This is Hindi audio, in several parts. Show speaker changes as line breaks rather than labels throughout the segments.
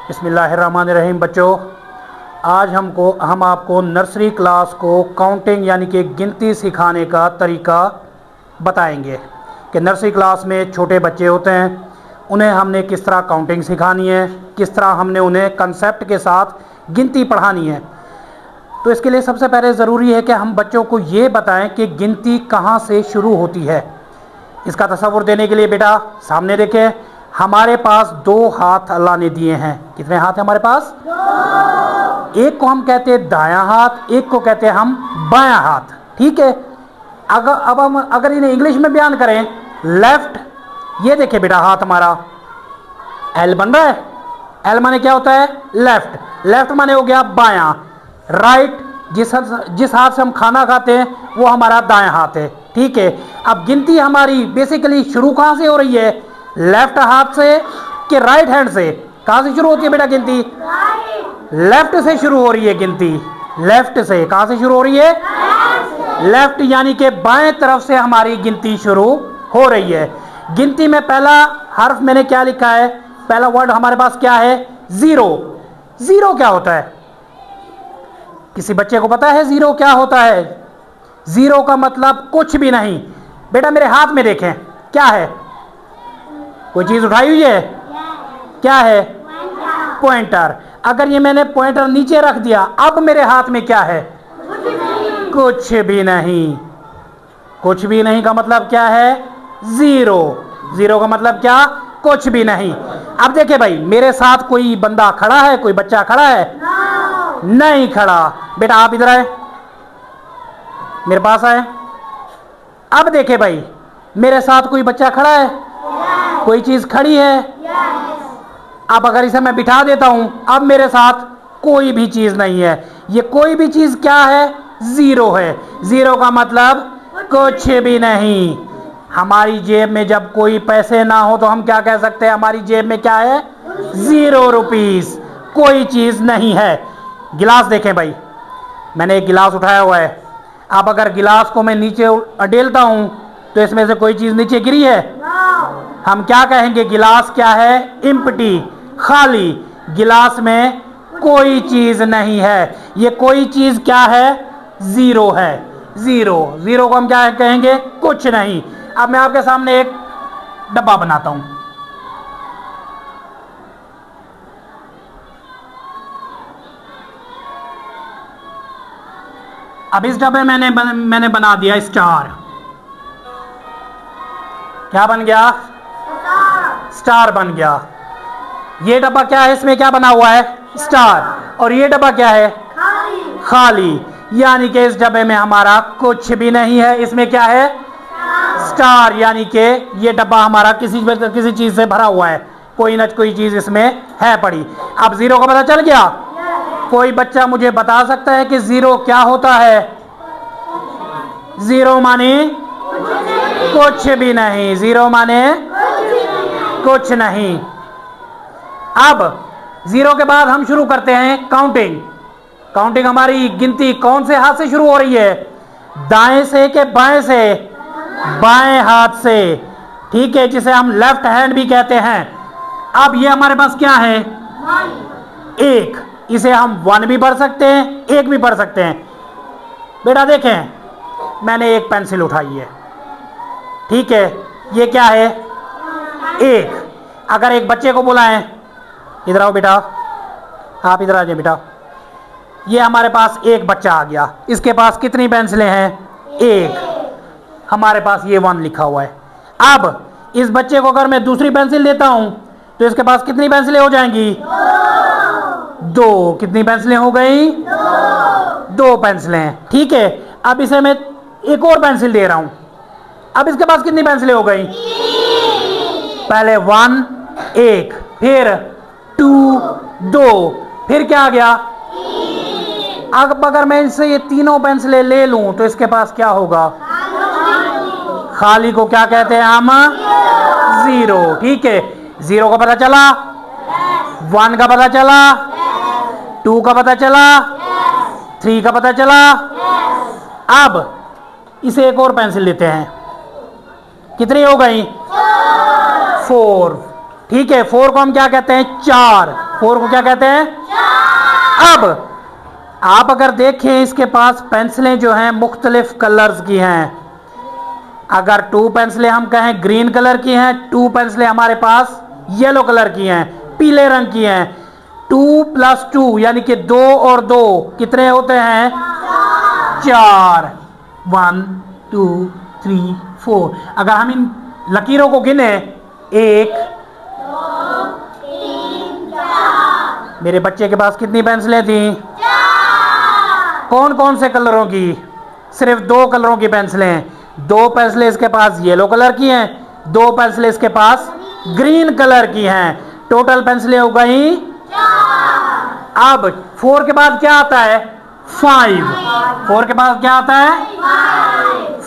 बिस्मिल्लाहिर्रहमानिर्रहीम। बच्चों, आज हम आपको नर्सरी क्लास को काउंटिंग यानी कि गिनती सिखाने का तरीका बताएंगे कि नर्सरी क्लास में छोटे बच्चे होते हैं, उन्हें हमने किस तरह काउंटिंग सिखानी है, किस तरह हमने उन्हें कंसेप्ट के साथ गिनती पढ़ानी है। तो इसके लिए सबसे पहले ज़रूरी है कि हम बच्चों को ये बताएं कि गिनती कहाँ से शुरू होती है। इसका तसव्वुर देने के लिए बेटा सामने देखें, हमारे पास दो हाथ अल्लाह ने दिए हैं। कितने हाथ हैं हमारे पास? दो। एक को हम कहते हैं दायां हाथ, एक को कहते हैं हम बायां हाथ। ठीक है, अब हम अगर इन्हें इंग्लिश में बयान करें, लेफ्ट, ये देखिए बेटा हाथ हमारा एल बन रहा है। एल माने क्या होता है? लेफ्ट। लेफ्ट माने हो गया बायां। राइट, जिस हाथ से हम खाना खाते हैं वो हमारा दायां हाथ है। ठीक है, अब गिनती हमारी बेसिकली शुरू कहाँ से हो रही है? लेफ्ट हाथ से कि राइट हैंड से? कहाँ से शुरू होती है बेटा गिनती? लेफ्ट से शुरू हो रही है गिनती। लेफ्ट से। कहाँ से शुरू हो रही है? लेफ्ट, यानी कि बाएं तरफ से हमारी गिनती शुरू हो रही है। गिनती में पहला हर्फ मैंने क्या लिखा है? पहला वर्ड हमारे पास क्या है? जीरो। जीरो क्या होता है? किसी बच्चे को पता है जीरो क्या होता है? जीरो का मतलब कुछ भी नहीं। बेटा मेरे हाथ में देखें, क्या है? कोई चीज उठाई हुई है? क्या है? पॉइंटर। अगर ये मैंने पॉइंटर नीचे रख दिया, अब मेरे हाथ में क्या है? कुछ भी नहीं। कुछ भी नहीं का मतलब क्या है? जीरो। जीरो का मतलब क्या? कुछ भी नहीं। अब देखिए भाई, मेरे साथ कोई बंदा खड़ा है, कोई बच्चा खड़ा है? नहीं खड़ा। बेटा आप इधर आए, मेरे पास आए। अब देखे भाई, मेरे साथ कोई बच्चा खड़ा है, कोई चीज खड़ी है। अब अगर इसे मैं बिठा देता हूं, अब मेरे साथ कोई भी चीज नहीं है। ये कोई भी चीज क्या है? जीरो है। जीरो का मतलब कुछ भी नहीं। हमारी जेब में जब कोई पैसे ना हो तो हम क्या कह सकते हैं? हमारी जेब में क्या है? 0 रुपीस। कोई चीज नहीं है। गिलास देखें भाई, मैंने एक गिलास उठाया हुआ है। अब अगर गिलास को मैं नीचे अडेलता हूं तो इसमें से कोई चीज नीचे गिरी है? हम क्या कहेंगे? गिलास क्या है? एम्प्टी, खाली। गिलास में कोई चीज नहीं है। ये कोई चीज क्या है? जीरो है। जीरो। जीरो को हम क्या कहेंगे? कुछ नहीं। अब मैं आपके सामने एक डब्बा बनाता हूं। अब इस डब्बे मैंने बना दिया स्टार। क्या बन गया? स्टार बन गया। ये डब्बा क्या है? इसमें क्या बना हुआ है? स्टार। और ये डब्बा क्या है? खाली। यानी कि इस डब्बे में हमारा कुछ भी नहीं है। इसमें क्या है? स्टार। यानी कि ये डब्बा हमारा किसी चीज से भरा हुआ है, कोई ना कोई चीज इसमें है पड़ी। अब जीरो का पता चल गया? कोई बच्चा मुझे बता सकता है कि जीरो क्या होता है? जीरो माने कुछ भी नहीं। जीरो माने कुछ नहीं। अब जीरो के बाद हम शुरू करते हैं काउंटिंग। काउंटिंग हमारी गिनती कौन से हाथ से शुरू हो रही है? दाएं से कि बाएं से? बाएं हाथ से। ठीक है, जिसे हम लेफ्ट हैंड भी कहते हैं। अब ये हमारे पास क्या है? एक। इसे हम 1 भी पढ़ सकते हैं, 1 भी पढ़ सकते हैं। बेटा देखें, मैंने एक पेंसिल उठाई है। ठीक है, ये क्या है? 1। अगर एक बच्चे को बुलाएं, इधर आओ बेटा, आप इधर आ जाए बेटा। ये हमारे पास एक बच्चा आ गया। इसके पास कितनी पेंसिलें हैं? 1। हमारे पास ये 1 लिखा हुआ है। अब इस बच्चे को अगर मैं दूसरी पेंसिल देता हूं तो इसके पास कितनी पेंसिलें हो जाएंगी? 2। कितनी पेंसिलें हो गई? 2 पेंसिलें। ठीक है, अब इसे मैं एक और पेंसिल दे रहा हूं। अब इसके पास कितनी पेंसिलें हो गई? पहले 1, 1, फिर 2, 2, फिर क्या आ गया? अब अगर मैं इनसे ये तीनों पेंसिलें ले लूं तो इसके पास क्या होगा? खाली को क्या कहते हैं हम? जीरो। ठीक है, जीरो का पता चला, 1 का पता चला, 2 का पता चला, 3 का पता चला। अब इसे एक और पेंसिल लेते हैं। कितनी हो गई? 4। ठीक है, 4 को हम क्या कहते हैं? 4। 4 को क्या कहते हैं? 4। अब आप अगर देखें इसके पास पेंसिलें जो हैं मुख्तलिफ कलर्स की हैं। अगर 2 पेंसिलें हम कहें ग्रीन कलर की हैं, 2 पेंसिलें हमारे पास येलो कलर की हैं, पीले रंग की हैं। 2 + 2 यानी कि 2 और 2 कितने होते हैं? 4। 1 2 3 4। अगर हम इन लकीरों को गिने, 1 2 3 4। मेरे बच्चे के पास कितनी पेंसिलें थी? 4। कौन कौन से कलरों की? सिर्फ 2 कलरों की पेंसिलें। 2 पेंसिलें इसके पास येलो कलर की हैं, 2 पेंसिलें इसके पास ग्रीन कलर की हैं। टोटल पेंसिलें हो गई 4। अब 4 के बाद क्या आता है? 5। 4 के बाद क्या आता है?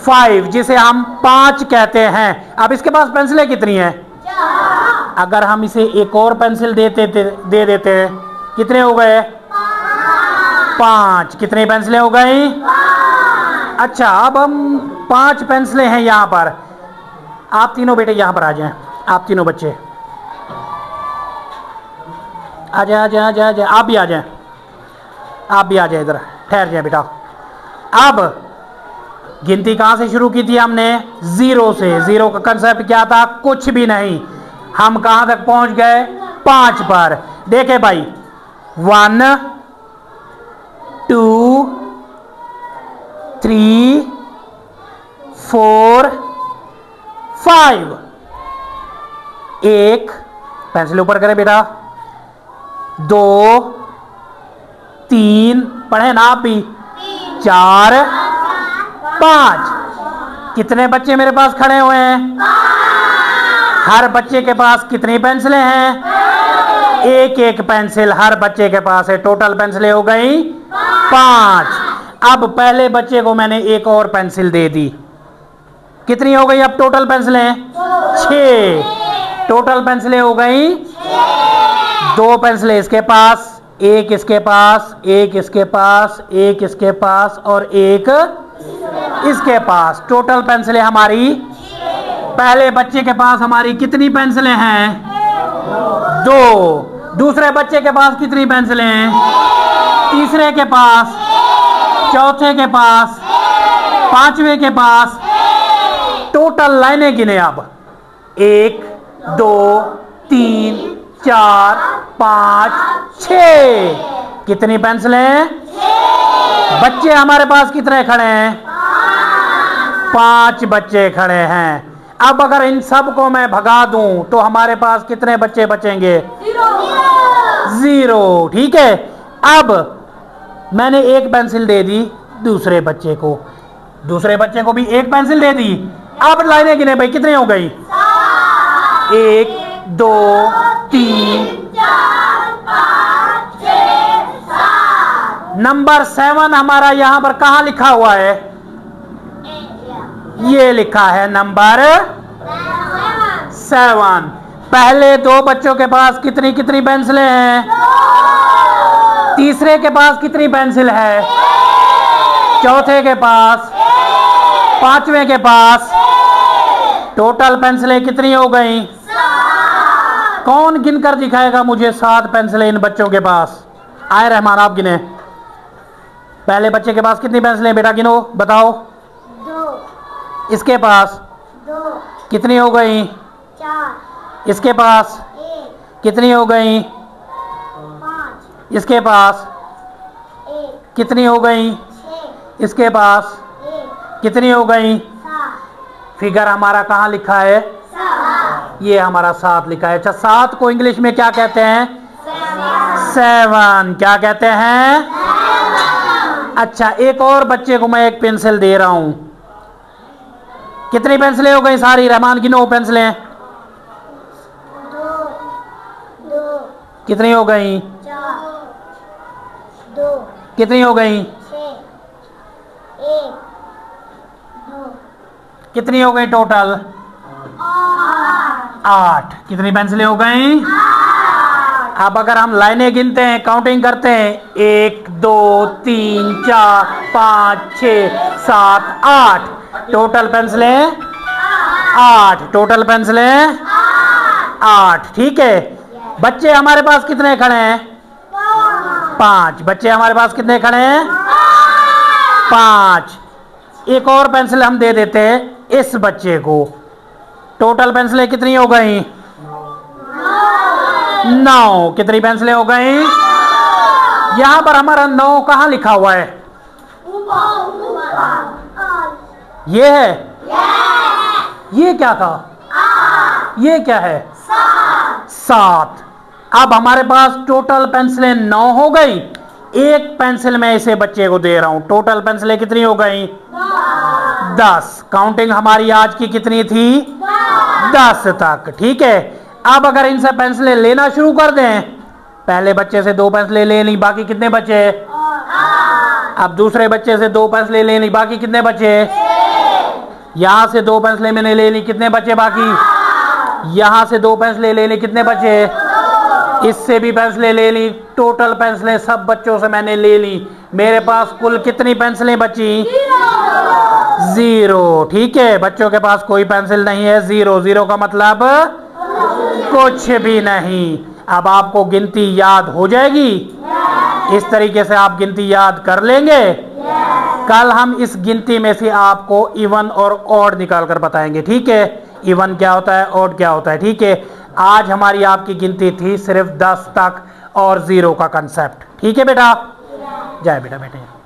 5, जिसे हम 5 कहते हैं। अब इसके पास पेंसिलें कितनी हैं? 4। अगर हम इसे एक और पेंसिल दे देते हैं, कितने हो गए? 5। कितनी पेंसिलें हो गई? 5। अच्छा, अब हम 5 पेंसिलें हैं यहां पर। आप तीनों बेटे यहां पर आ जाएं। आप तीनों बच्चे आ जाए, आ जाए, आ जाए, आ जाए। आप भी आ जाएं, आप भी आ जाए, इधर ठहर जाए बेटा। अब गिनती कहां से शुरू की थी हमने? 0 से। 0 का कंसेप्ट क्या था? कुछ भी नहीं। हम कहां तक पहुंच गए? 5 पर। देखे भाई, 1 2 3 4 5। 1 पेंसिल ऊपर करें बेटा। 2 3 पढ़े ना आप भी। 4 5। कितने बच्चे मेरे पास खड़े हुए हैं? हर बच्चे के पास कितनी पेंसिलें हैं? एक एक पेंसिल हर बच्चे के पास है। टोटल पेंसिलें हो गई 5। अब पहले बच्चे को मैंने एक और पेंसिल दे दी। कितनी हो गई अब टोटल पेंसिलें? 6। टोटल पेंसिलें हो गई 2 पेंसिलें इसके पास, एक इसके पास, एक इसके पास, एक इसके पास और एक इसके पास। टोटल पेंसिलें हमारी, पहले बच्चे के पास हमारी कितनी पेंसिलें हैं? 2। दूसरे बच्चे के पास कितनी पेंसिलें हैं? तीसरे के पास, चौथे के पास, पांचवें के पास। टोटल लाइनें गिने अब। 1 2 3 4 5 6। कितनी पेंसिलें? बच्चे हमारे पास कितने खड़े हैं? 5 बच्चे खड़े हैं। अब अगर इन सब को मैं भगा दूं तो हमारे पास कितने बच्चे बचेंगे? 0। ठीक है। अब मैंने एक पेंसिल दे दी दूसरे बच्चे को, दूसरे बच्चे को भी एक पेंसिल दे दी। अब लाइनें गिने भाई, कितनी हो गई? 1 2 3 4 5 6 7। नंबर 7 हमारा यहां पर कहां लिखा हुआ है? ये लिखा है नंबर 7। पहले 2 बच्चों के पास कितनी कितनी पेंसिलें हैं? तीसरे के पास कितनी पेंसिल है? चौथे के पास, पांचवें के पास। टोटल पेंसिलें कितनी हो गई? कौन गिनकर दिखाएगा मुझे 7 पेंसिलें इन बच्चों के पास? आए रहमान, आप गिने। पहले बच्चे के पास कितनी पेंसिलें बेटा, गिनो, बताओ।
2।
इसके पास
2।
कितनी हो गई?
4।
इसके पास
1।
कितनी हो गई?
5।
इसके पास
1।
कितनी हो गई?
6।
इसके पास
1।
कितनी हो गई?
7।
फिगर हमारा कहाँ लिखा है?
7।
ये हमारा 7 लिखा है। अच्छा, 7 को इंग्लिश में क्या कहते हैं? 7। क्या कहते हैं? अच्छा, एक और बच्चे को मैं एक पेंसिल दे रहा हूं। कितनी पेंसिलें हो गई सारी? रहमान गिनो पेंसिलें।
2।
कितनी हो गई?
4। 2।
कितनी हो गई?
6। 1। 2।
कितनी हो गई टोटल? 8। कितनी पेंसिलें हो गई? 8। अब अगर हम लाइनें गिनते हैं, काउंटिंग करते हैं, 1 2 3 4 5 6 7 8। टोटल पेंसिलें 8। टोटल पेंसिलें 8। ठीक है, बच्चे हमारे पास कितने खड़े हैं? 5। बच्चे हमारे पास कितने खड़े हैं? 5। एक और पेंसिल हम दे देते हैं इस बच्चे को। टोटल पेंसिलें कितनी हो गई? 9। कितनी पेंसिलें हो गई? यहां पर हमारा 9 कहां लिखा हुआ है? ये है? ये क्या था? ये क्या है? 7। अब हमारे पास टोटल पेंसिलें 9 हो गई। एक पेंसिल मैं इसे बच्चे को दे रहा हूं। टोटल पेंसिलें कितनी हो गई? 10। काउंटिंग हमारी आज की कितनी थी? 10 तक। ठीक है, अब अगर इनसे पेंसिलें लेना शुरू कर दें, पहले बच्चे से 2 पेंसिलें ले ली, बाकी कितने बचे? अब दूसरे बच्चे से 2 पेंसिलें ले ली, बाकी कितने बचे? यहां से 2 पेंसिलें मैंने ले ली, कितने बचे बाकी? यहां से 2 पेंसिलें ले ली, कितने बचे? इससे भी पेंसिलें ले ली। टोटल पेंसिलें सब बच्चों से मैंने ले ली। मेरे पास कुल कितनी पेंसिलें बची? 0। ठीक है, बच्चों के पास कोई पेंसिल नहीं है। 0। 0 का मतलब कुछ भी नहीं। अब आपको गिनती याद हो जाएगी। इस तरीके से आप गिनती याद कर लेंगे। कल हम इस गिनती में से आपको इवन और ऑड निकाल कर बताएंगे। ठीक है, इवन क्या होता है, ऑड क्या होता है। ठीक है, आज हमारी आपकी गिनती थी सिर्फ 10 तक और 0 का कंसेप्ट। ठीक है बेटा, जाए बेटा बेटे।